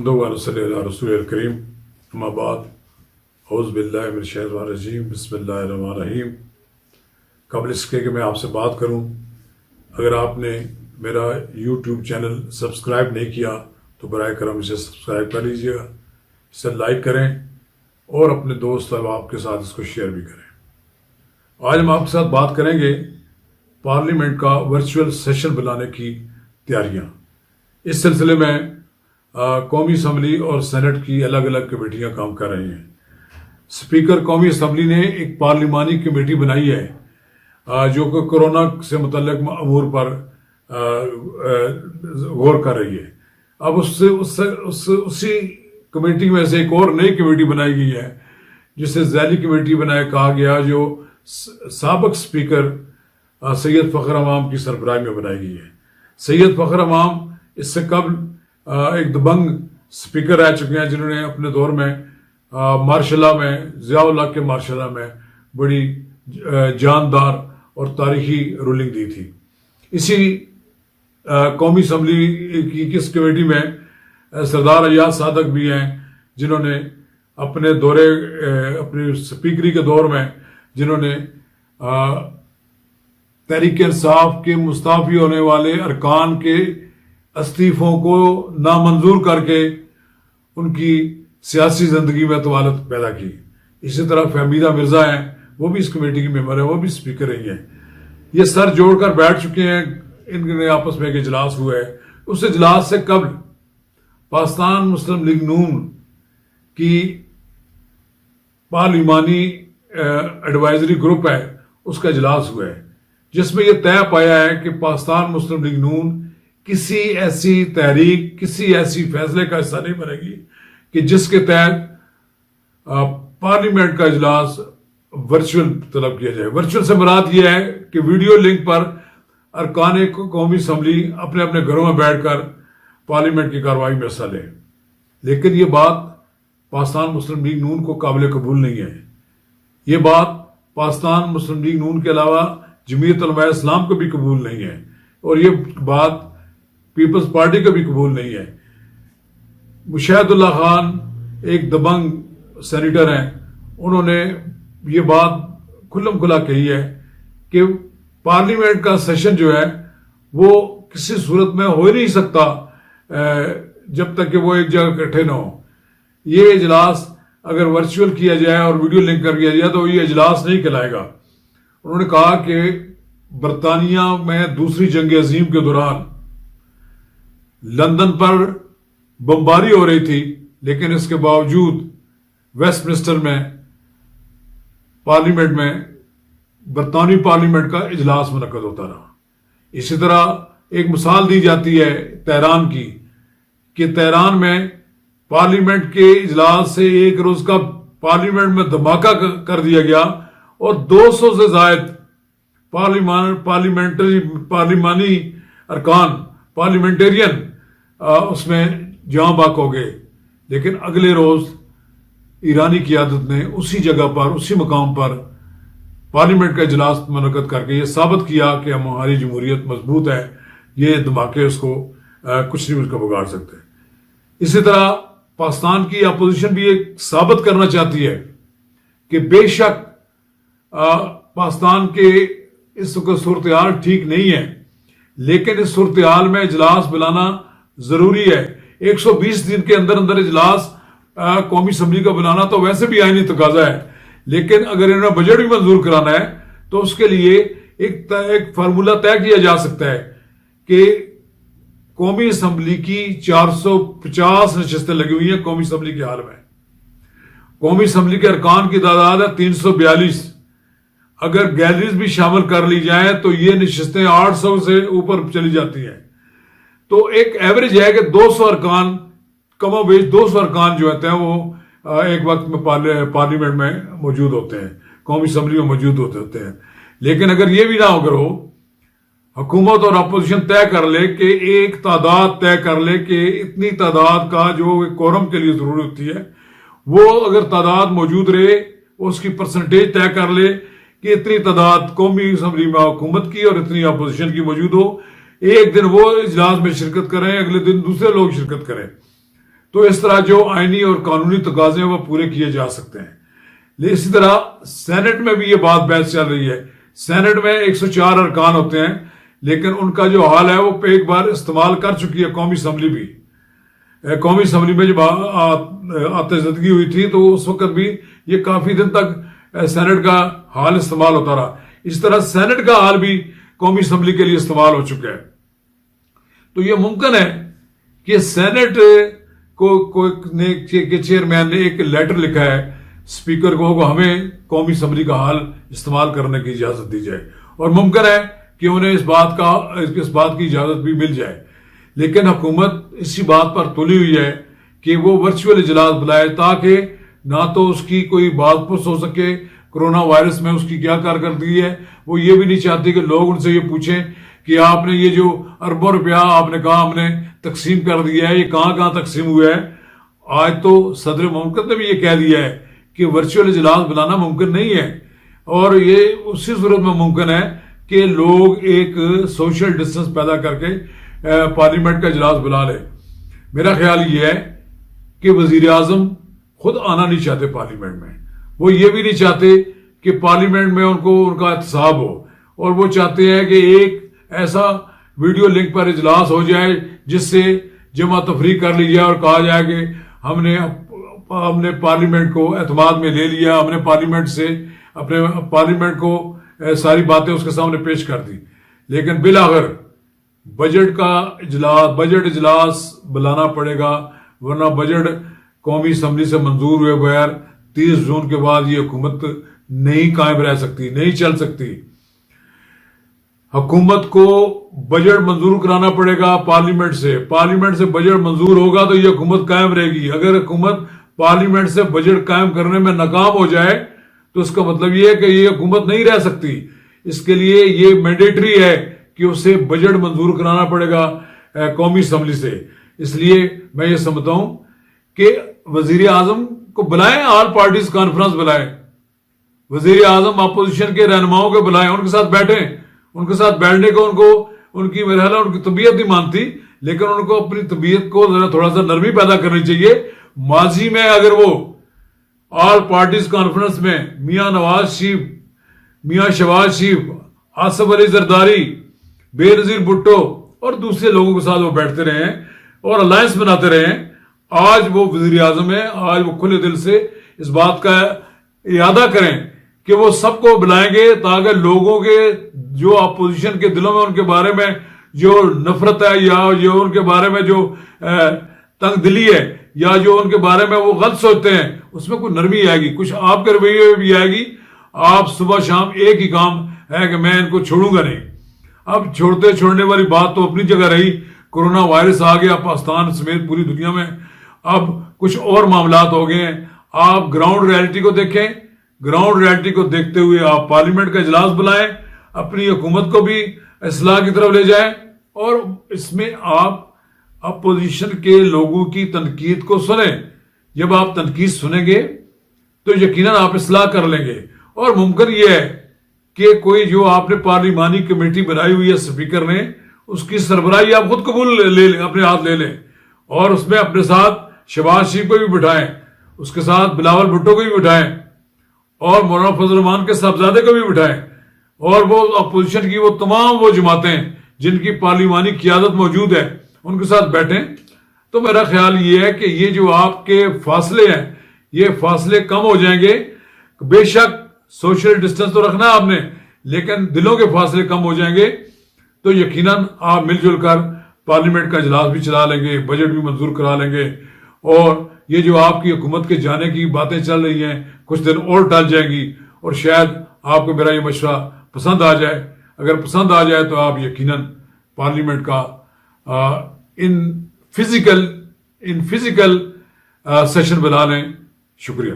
نحمدہ و نصلی علی رسول الکریم اما بعد اعوذ باللہ من الشیطان الرجیم بسم اللہ الرحمن الرحیم۔ قبل اس کے کہ میں آپ سے بات کروں، اگر آپ نے میرا یوٹیوب چینل سبسکرائب نہیں کیا تو برائے کرم اسے سبسکرائب کر لیجیے گا، اسے لائک کریں اور اپنے دوست احباب کے ساتھ اس کو شیئر بھی کریں۔ آج ہم آپ کے ساتھ بات کریں گے پارلیمنٹ کا ورچوئل سیشن بلانے کی تیاریاں۔ اس سلسلے میں قومی اسمبلی اور سینٹ کی الگ الگ کمیٹیاں کام کر رہی ہیں۔ اسپیکر قومی اسمبلی نے ایک پارلیمانی کمیٹی بنائی ہے جو کہ کورونا سے متعلق امور پر غور کر رہی ہے۔ اب اسی کمیٹی میں سے ایک اور نئی کمیٹی بنائی گئی ہے جسے ذیلی کمیٹی کہا گیا، جو سابق اسپیکر سید فخر امام کی سربراہی میں بنائی گئی ہے۔ سید فخر امام اس سے قبل ایک دبنگ اسپیکر رہ چکے ہیں، جنہوں نے اپنے دور میں مارشل لا میں، ضیاء اللہ کے مارشل لا میں بڑی جاندار اور تاریخی رولنگ دی تھی۔ اسی قومی اسمبلی کی کس کمیٹی میں سردار ایاز صادق بھی ہیں، جنہوں نے اپنے اسپیکری کے دور میں جنہوں نے تحریک انصاف کے مستعفی ہونے والے ارکان کے استعفوں کو نامنظور کر کے ان کی سیاسی زندگی میں طوالت پیدا کی۔ اسی طرح فہمیدہ مرزا ہیں، وہ بھی اس کمیٹی کی ممبر ہیں، وہ بھی اسپیکر رہی ہیں۔ یہ سر جوڑ کر بیٹھ چکے ہیں، ان کے آپس میں ایک اجلاس ہوا ہے۔ اس اجلاس سے قبل پاکستان مسلم لیگ نون کی پارلیمانی ایڈوائزری گروپ ہے، اس کا اجلاس ہوا ہے، جس میں یہ طے پایا ہے کہ پاکستان مسلم لیگ نون کسی ایسی تحریک، کسی ایسی فیصلے کا حصہ نہیں بنے گی کہ جس کے تحت پارلیمنٹ کا اجلاس ورچوئل طلب کیا جائے۔ ورچوئل سے مراد یہ ہے کہ ویڈیو لنک پر ارکان قومی اسمبلی اپنے اپنے گھروں میں بیٹھ کر پارلیمنٹ کی کارروائی میں حصہ لیں۔ لیکن یہ بات پاکستان مسلم لیگ نون کو قابل قبول نہیں ہے۔ یہ بات پاکستان مسلم لیگ نون کے علاوہ جمعیت علماء اسلام کو بھی قبول نہیں ہے، اور یہ بات پیپلز پارٹی کو بھی قبول نہیں ہے۔ مشاہد اللہ خان ایک دبنگ سینیٹر ہیں، انہوں نے یہ بات کھلم کھلا کہی ہے کہ پارلیمنٹ کا سیشن جو ہے وہ کسی صورت میں ہو ہی نہیں سکتا جب تک کہ وہ ایک جگہ اکٹھے نہ ہو۔ یہ اجلاس اگر ورچوئل کیا جائے اور ویڈیو لنک کر کیا جائے تو یہ اجلاس نہیں کہلائے گا۔ انہوں نے کہا کہ برطانیہ میں دوسری جنگ عظیم کے دوران لندن پر بمباری ہو رہی تھی، لیکن اس کے باوجود ویسٹ منسٹر میں پارلیمنٹ میں برطانوی پارلیمنٹ کا اجلاس منعقد ہوتا رہا۔ اسی طرح ایک مثال دی جاتی ہے تہران کی، کہ تہران میں پارلیمنٹ کے اجلاس سے ایک روز کا پارلیمنٹ میں دھماکہ کر دیا گیا اور 200 سے زائد پارلیمانی ارکان، پارلیمنٹرین اس میں جاں بحق ہو گئے۔ لیکن اگلے روز ایرانی قیادت نے اسی جگہ پر، اسی مقام پر پارلیمنٹ کا اجلاس منعقد کر کے یہ ثابت کیا کہ ہماری جمہوریت مضبوط ہے، یہ دھماکے اس کو کچھ نہیں اس کو بگاڑ سکتے۔ اسی طرح پاکستان کی اپوزیشن بھی یہ ثابت کرنا چاہتی ہے کہ بے شک پاکستان کے اس وقت صورتحال ٹھیک نہیں ہے، لیکن اس صورتحال میں اجلاس بلانا ضروری ہے۔ 120 دن کے اندر اندر اجلاس قومی اسمبلی کا بلانا تو ویسے بھی آئینی تقاضا ہے، لیکن اگر انہوں نے بجٹ بھی منظور کرانا ہے تو اس کے لیے ایک فارمولہ طے کیا جا سکتا ہے کہ قومی اسمبلی کی 450 نشستیں لگی ہوئی ہیں قومی اسمبلی کے حال میں۔ قومی اسمبلی کے ارکان کی تعداد ہے 342۔ اگر گیلریز بھی شامل کر لی جائیں تو یہ نشستیں 800 سے اوپر چلی جاتی ہیں۔ تو ایک ایوریج ہے کہ 200 ارکان، کم و بیش 200 ارکان جو ہوتے ہیں وہ ایک وقت میں پارلیمنٹ میں موجود ہوتے ہیں، قومی اسمبلی میں موجود ہوتے ہیں۔ لیکن اگر یہ بھی نہ ہو کرو، حکومت اور اپوزیشن طے کر لے کہ ایک تعداد طے کر لے کہ اتنی تعداد کا جو کورم کے لیے ضروری ہوتی ہے، وہ اگر تعداد موجود رہے، اس کی پرسنٹیج طے کر لے کہ اتنی تعداد قومی اسمبلی میں حکومت کی اور اتنی اپوزیشن کی موجود ہو، ایک دن وہ اجلاس میں شرکت کریں، اگلے دن دوسرے لوگ شرکت کریں، تو اس طرح جو آئینی اور قانونی تقاضے ہیں وہ پورے کیے جا سکتے ہیں. اسی طرح سینٹ میں بھی یہ بات بحث چل رہی ہے. سینٹ میں 104 ارکان ہوتے ہیں، لیکن ان کا جو حال ہے وہ ایک بار استعمال کر چکی ہے قومی اسمبلی بھی. قومی اسمبلی میں جب آتش زدگی ہوئی تھی تو اس وقت بھی یہ کافی دن تک سینٹ کا حال استعمال ہوتا رہا. اس طرح سینٹ کا حال بھی قومی اسمبلی کے لیے استعمال ہو چکا ہے. تو یہ ممکن ہے کہ سینٹ کے چیئرمین نے ایک لیٹر لکھا ہے اسپیکر کو کہ ہمیں قومی اسمبلی کا حال استعمال کرنے کی اجازت دی جائے، اور ممکن ہے کہ انہیں اس بات کی اجازت بھی مل جائے. لیکن حکومت اسی بات پر تلی ہوئی ہے کہ وہ ورچوئل اجلاس بلائے تاکہ نہ تو اس کی کوئی بات پرس ہو سکے کرونا وائرس میں اس کی کیا کارکردگی ہے. وہ یہ بھی نہیں چاہتی کہ لوگ ان سے یہ پوچھیں کہ آپ نے یہ جو اربوں روپیہ آپ نے کہا ہم نے تقسیم کر دیا ہے، یہ کہاں کہاں تقسیم ہوا ہے. آج تو صدر مملکت نے بھی یہ کہہ دیا ہے کہ ورچوئل اجلاس بلانا ممکن نہیں ہے، اور یہ اسی صورت میں ممکن ہے کہ لوگ ایک سوشل ڈسٹنس پیدا کر کے پارلیمنٹ کا اجلاس بلا لے. میرا خیال یہ ہے کہ وزیر اعظم خود آنا نہیں چاہتے پارلیمنٹ میں. وہ یہ بھی نہیں چاہتے کہ پارلیمنٹ میں ان کا احتساب ہو، اور وہ چاہتے ہیں کہ ایک ایسا ویڈیو لنک پر اجلاس ہو جائے جس سے جمع تفریق کر لی جائے اور کہا جائے کہ ہم نے پارلیمنٹ کو اعتماد میں لے لیا، ہم نے پارلیمنٹ کو ساری باتیں اس کے سامنے پیش کر دی. لیکن بالآخر بجٹ اجلاس بلانا پڑے گا، ورنہ بجٹ قومی اسمبلی سے منظور ہوئے بغیر 30 جون کے بعد یہ حکومت نہیں قائم رہ سکتی، نہیں چل سکتی. حکومت کو بجٹ منظور کرانا پڑے گا پارلیمنٹ سے بجٹ منظور ہوگا تو یہ حکومت قائم رہے گی. اگر حکومت پارلیمنٹ سے بجٹ قائم کرنے میں ناکام ہو جائے تو اس کا مطلب یہ ہے کہ یہ حکومت نہیں رہ سکتی. اس کے لیے یہ مینڈیٹری ہے کہ اسے بجٹ منظور کرانا پڑے گا قومی اسمبلی سے. اس لیے میں یہ سمجھتا ہوں کہ وزیر اعظم کو بلائیں، آل پارٹیز کانفرنس بلائیں، وزیر اعظم اپوزیشن کے رہنماؤں کو بلائیں، ان کے ساتھ بیٹھیں. ان کے ساتھ بیٹھنے کو ان کی مرحلہ ان کی طبیعت نہیں مانتی، لیکن ان کو اپنی طبیعت کو تھوڑا سا نرمی پیدا کرنی چاہیے. ماضی میں اگر وہ آل پارٹیز کانفرنس میں میاں نواز شریف، میاں شہباز شریف، آصف علی زرداری، بے نظیر بھٹو اور دوسرے لوگوں کے ساتھ وہ بیٹھتے رہے ہیں اور الائنس بناتے رہے ہیں، آج وہ وزیر اعظم ہیں. آج وہ کھلے دل سے اس بات کا اعادہ کریں کہ وہ سب کو بلائیں گے تاکہ لوگوں کے جو اپوزیشن کے دلوں میں ان کے بارے میں جو نفرت ہے یا جو ان کے بارے میں جو تنگ دلی ہے یا جو ان کے بارے میں وہ غلط سوچتے ہیں، اس میں کوئی نرمی آئے گی، کچھ آپ کے رویے میں بھی آئے گی. آپ صبح شام ایک ہی کام ہے کہ میں ان کو چھوڑوں گا نہیں. اب چھوڑنے والی بات تو اپنی جگہ رہی، کرونا وائرس آ گیا پاکستان سمیت پوری دنیا میں، اب کچھ اور معاملات ہو گئے ہیں. آپ گراؤنڈ ریالٹی کو دیکھیں، گراؤنڈ ریالٹی کو دیکھتے ہوئے آپ پارلیمنٹ کا اجلاس بلائیں، اپنی حکومت کو بھی اصلاح کی طرف لے جائیں، اور اس میں آپ اپوزیشن کے لوگوں کی تنقید کو سنیں. جب آپ تنقید سنیں گے تو یقیناً آپ اصلاح کر لیں گے. اور ممکن یہ ہے کہ کوئی جو آپ نے پارلیمانی کمیٹی بنائی ہوئی ہے اسپیکر نے، اس کی سربراہی آپ خود قبول لے لیں، اپنے ہاتھ لے لیں، اور اس میں اپنے ساتھ شہباز شریف کو بھی بٹھائیں، اس کے ساتھ بلاول بھٹو کو بھی بٹھائیں، اور مولانا فضل الرحمان کے صاحبزادے کو بھی بٹھائیں، اور وہ اپوزیشن کی وہ تمام وہ جماعتیں جن کی پارلیمانی قیادت موجود ہے ان کے ساتھ بیٹھیں. تو میرا خیال یہ ہے کہ یہ جو آپ کے فاصلے ہیں یہ فاصلے کم ہو جائیں گے. بے شک سوشل ڈسٹنس تو رکھنا آپ نے، لیکن دلوں کے فاصلے کم ہو جائیں گے تو یقیناً آپ مل جل کر پارلیمنٹ کا اجلاس بھی چلا لیں گے، بجٹ بھی منظور کرا لیں گے، اور یہ جو آپ کی حکومت کے جانے کی باتیں چل رہی ہیں کچھ دن اور ٹل جائیں گی، اور شاید آپ کو میرا یہ مشورہ پسند آ جائے. اگر پسند آ جائے تو آپ یقیناً پارلیمنٹ کا ان فزیکل سیشن بنا لیں. شکریہ.